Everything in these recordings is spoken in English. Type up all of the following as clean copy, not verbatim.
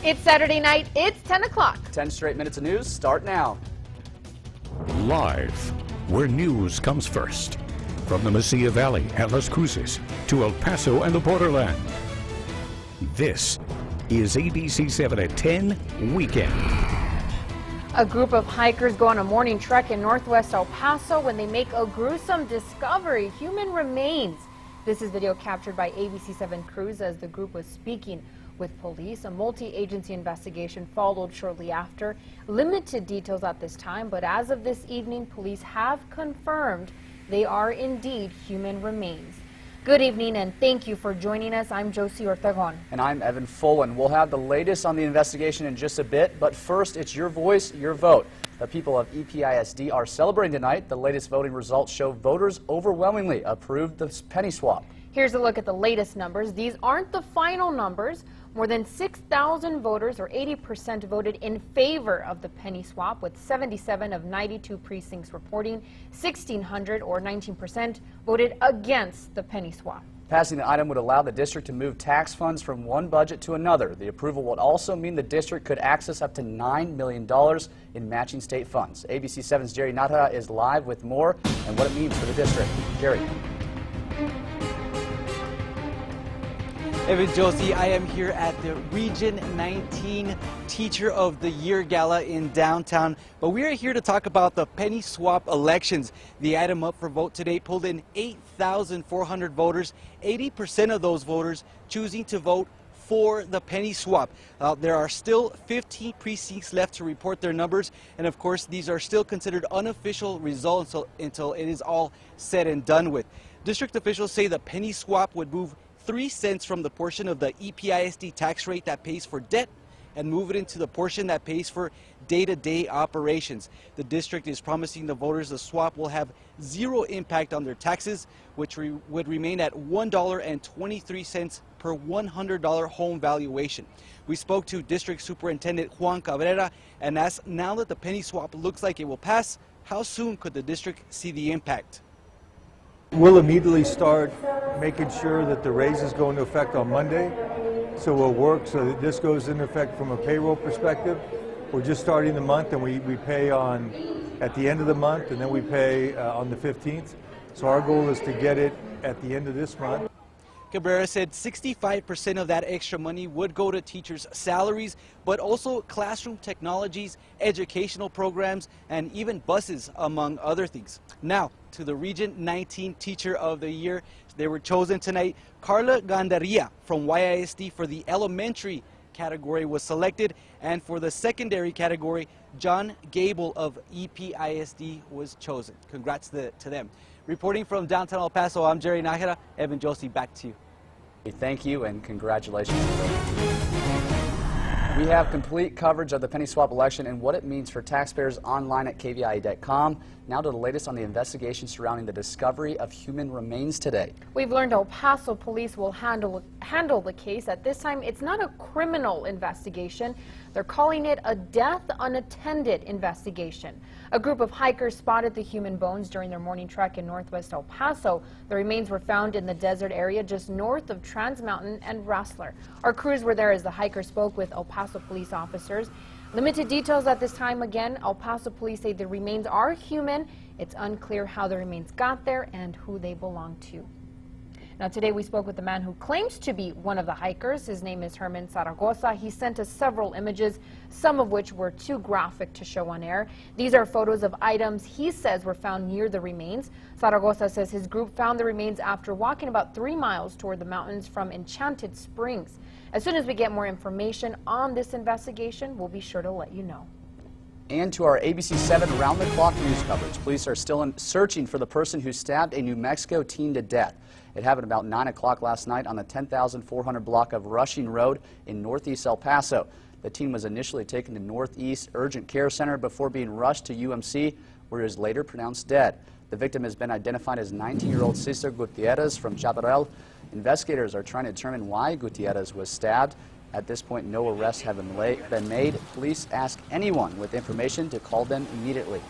It's Saturday night, it's 10 o'clock. 10 straight minutes of news start now. Live, where news comes first. From the Mesilla Valley and Las Cruces to El Paso and the borderland. This is ABC-7 at 10 Weekend. A group of hikers go on a morning trek in northwest El Paso when they make a gruesome discovery: human remains. This is video captured by ABC-7 crews as the group was speaking with police. A multi-agency investigation followed shortly after. Limited details at this time, but as of this evening, police have confirmed they are indeed human remains. Good evening and thank you for joining us. I'm Josie Ortegon. And I'm Evan Fullen. We'll have the latest on the investigation in just a bit, but first, it's your voice, your vote. The people of EPISD are celebrating tonight. The latest voting results show voters overwhelmingly approved the penny swap. Here's a look at the latest numbers. These aren't the final numbers. More than 6,000 voters, or 80%, voted in favor of the penny swap, with 77 of 92 precincts reporting. 1,600, or 19%, voted against the penny swap. Passing the item would allow the district to move tax funds from one budget to another. The approval would also mean the district could access up to $9 million in matching state funds. ABC-7's Jerry Nahara is live with more and what it means for the district. Jerry. Evan, Josie, I am here at the Region 19 Teacher of the Year Gala in downtown, but we are here to talk about the penny swap elections. The item up for vote today pulled in 8,400 voters, 80% of those voters choosing to vote for the penny swap. There are still 15 precincts left to report their numbers, and of course these are still considered unofficial results until it is all said and done with. District officials say the penny swap would move 3 cents from the portion of the EPISD tax rate that pays for debt and move it into the portion that pays for day-to-day operations. The district is promising the voters the swap will have zero impact on their taxes, which would remain at $1.23 per $100 home valuation. We spoke to District Superintendent Juan Cabrera and asked, now that the penny swap looks like it will pass, how soon could the district see the impact? We'll immediately start making sure that the raises go into effect on Monday. So we'll work so that this goes into effect from a payroll perspective. We're just starting the month, and we pay at the end of the month, and then we pay on the 15th. So our goal is to get it at the end of this month. Cabrera said 65% of that extra money would go to teachers' salaries, but also classroom technologies, educational programs, and even buses, among other things. Now, to the Region 19 Teacher of the Year. They were chosen tonight. Carla Gandaria from YISD for the elementary category was selected, and for the secondary category, John Gable of EPISD was chosen. Congrats to them. Reporting from downtown El Paso, I'm Jerry Nahara. Evan, Josie, back to you. Thank you and congratulations. We have complete coverage of the penny swap election and what it means for taxpayers online at KVIA.com. Now to the latest on the investigation surrounding the discovery of human remains today. We've learned El Paso police will handle the case. At this time, it's not a criminal investigation. They're calling it a death unattended investigation. A group of hikers spotted the human bones during their morning trek in northwest El Paso. The remains were found in the desert area just north of Trans Mountain and Rustler. Our crews were there as the hikers spoke with El Paso police officers. Limited details at this time. Again, El Paso police say the remains are human. It's unclear how the remains got there and who they belong to. Now today we spoke with the man who claims to be one of the hikers. His name is Herman Zaragoza. He sent us several images, some of which were too graphic to show on air. These are photos of items he says were found near the remains. Zaragoza says his group found the remains after walking about 3 miles toward the mountains from Enchanted Springs. As soon as we get more information on this investigation, we'll be sure to let you know. And to our ABC-7 round-the-clock news coverage. Police are still searching for the person who stabbed a New Mexico teen to death. It happened about 9 o'clock last night on the 10,400 block of Rushing Road in northeast El Paso. The teen was initially taken to Northeast Urgent Care Center before being rushed to UMC, where he was later pronounced dead. The victim has been identified as 19-year-old Cesar Gutierrez from Chaparral. Investigators are trying to determine why Gutierrez was stabbed. At this point, no arrests have been made. Police ask anyone with information to call them immediately.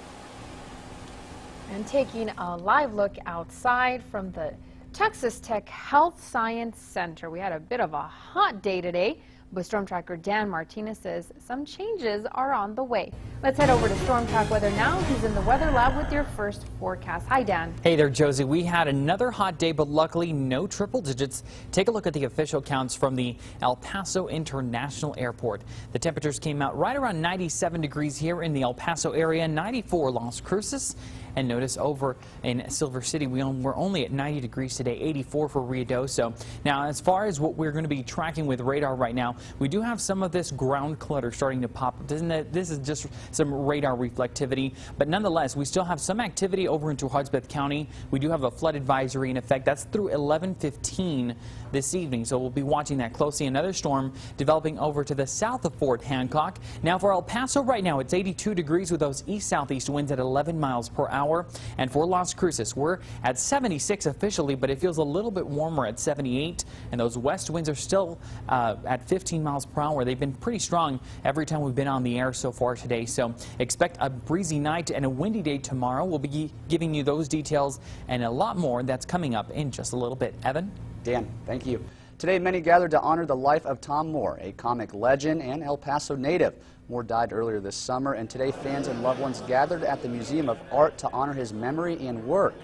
And taking a live look outside from the Texas Tech Health Science Center. We had a bit of a hot day today. But Storm Tracker Dan Martinez says some changes are on the way. Let's head over to Storm Track Weather now. He's in the weather lab with your first forecast. Hi, Dan. Hey there, Josie. We had another hot day, but luckily no triple digits. Take a look at the official counts from the El Paso International Airport. The temperatures came out right around 97 degrees here in the El Paso area, 94 Las Cruces. And notice over in Silver City, we're only at 90 degrees today, 84 for Ruidoso. Now, as far as what we're going to be tracking with radar right now, we do have some of this ground clutter starting to pop up. This is just some radar reflectivity, but nonetheless, we still have some activity over into Hudspeth County. We do have a flood advisory in effect. That's through 11:15 this evening, so we'll be watching that closely. Another storm developing over to the south of Fort Hancock. Now, for El Paso right now, it's 82 degrees with those east-southeast winds at 11 miles per hour. And for Las Cruces, we're at 76 officially, but it feels a little bit warmer at 78. And those west winds are still at 15 miles per hour. They've been pretty strong every time we've been on the air so far today. So expect a breezy night and a windy day tomorrow. We'll be giving you those details and a lot more that's coming up in just a little bit. Evan? Dan, thank you. Today, many gathered to honor the life of Tom Moore, a comic legend and El Paso native. Moore died earlier this summer, and today fans and loved ones gathered at the Museum of Art to honor his memory and work.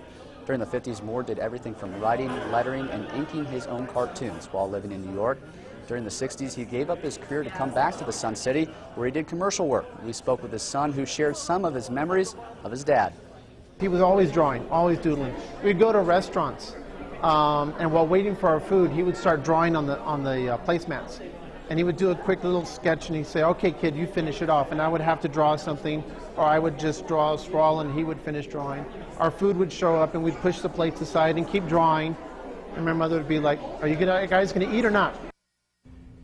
During the 50s, Moore did everything from writing, lettering, and inking his own cartoons while living in New York. During the 60s, he gave up his career to come back to the Sun City, where he did commercial work. We spoke with his son, who shared some of his memories of his dad. He was always drawing, always doodling. We'd go to restaurants, and while waiting for our food, he would start drawing on the placemats. And he would do a quick little sketch, and he'd say, "Okay, kid, you finish it off." And I would have to draw something, or I would just draw a scrawl, and he would finish drawing. Our food would show up, and we'd push the plates aside and keep drawing. And my mother would be like, "Are you guys going to eat or not?"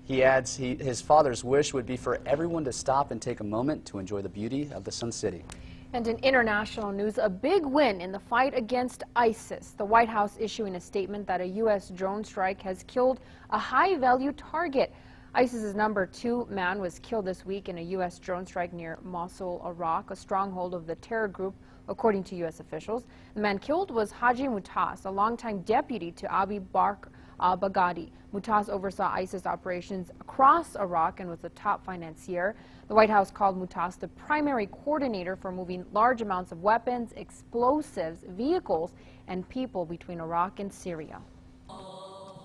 He adds his father's wish would be for everyone to stop and take a moment to enjoy the beauty of the Sun City. And in international news, a big win in the fight against ISIS. The White House issuing a statement that a U.S. drone strike has killed a high-value target. ISIS's number 2 man was killed this week in a U.S. drone strike near Mosul, Iraq, a stronghold of the terror group, according to U.S. officials. The man killed was Haji Mutas, a longtime deputy to Abi Bakr al-Baghdadi. Mutas oversaw ISIS operations across Iraq and was the top financier. The White House called Mutas the primary coordinator for moving large amounts of weapons, explosives, vehicles, and people between Iraq and Syria.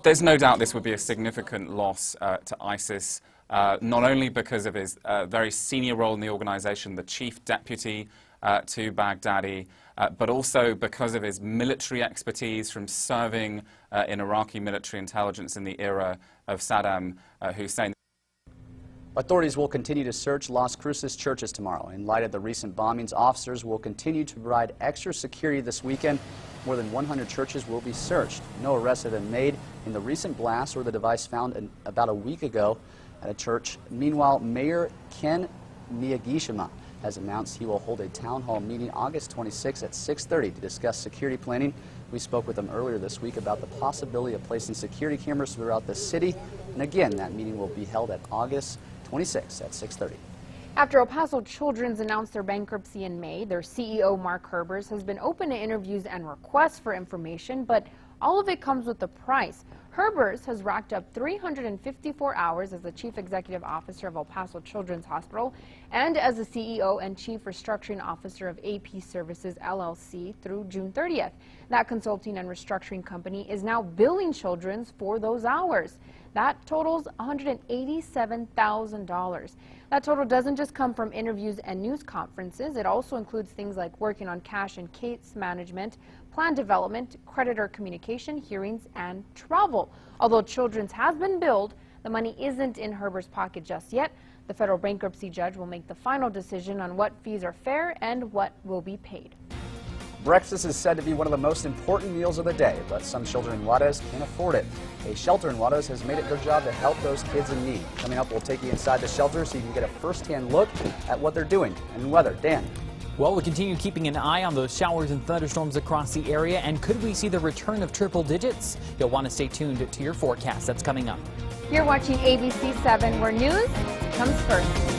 There's no doubt this would be a significant loss to ISIS, not only because of his very senior role in the organization, the chief deputy to Baghdadi, but also because of his military expertise from serving in Iraqi military intelligence in the era of Saddam Hussein. Authorities will continue to search Las Cruces churches tomorrow. In light of the recent bombings, officers will continue to provide extra security this weekend. More than 100 churches will be searched. No arrests have been made in the recent blast or the device found about a week ago at a church. Meanwhile, Mayor Ken Miyagishima has announced he will hold a town hall meeting August 26 at 6:30 to discuss security planning. We spoke with him earlier this week about the possibility of placing security cameras throughout the city. And again, that meeting will be held at August 26 at 6:30. After El Paso Children's announced their bankruptcy in May, their CEO, Mark Herbers, has been open to interviews and requests for information, but all of it comes with a price. Herbers has racked up 354 hours as the Chief Executive Officer of El Paso Children's Hospital and as the CEO and Chief Restructuring Officer of AP Services, LLC, through June 30th. That consulting and restructuring company is now billing Children's for those hours. That totals $187,000. That total doesn't just come from interviews and news conferences. It also includes things like working on cash and case management, plan development, creditor communication, hearings, and travel. Although Children's has been billed, the money isn't in Herber's pocket just yet. The federal bankruptcy judge will make the final decision on what fees are fair and what will be paid. Breakfast is said to be one of the most important meals of the day, but some children in Juarez can't afford it. A shelter in Juarez has made it their job to help those kids in need. Coming up, we'll take you inside the shelter so you can get a first-hand look at what they're doing and weather. Dan. Well, we'll continue keeping an eye on those showers and thunderstorms across the area, and could we see the return of triple digits? You'll want to stay tuned to your forecast. That's coming up. You're watching ABC 7, where news comes first.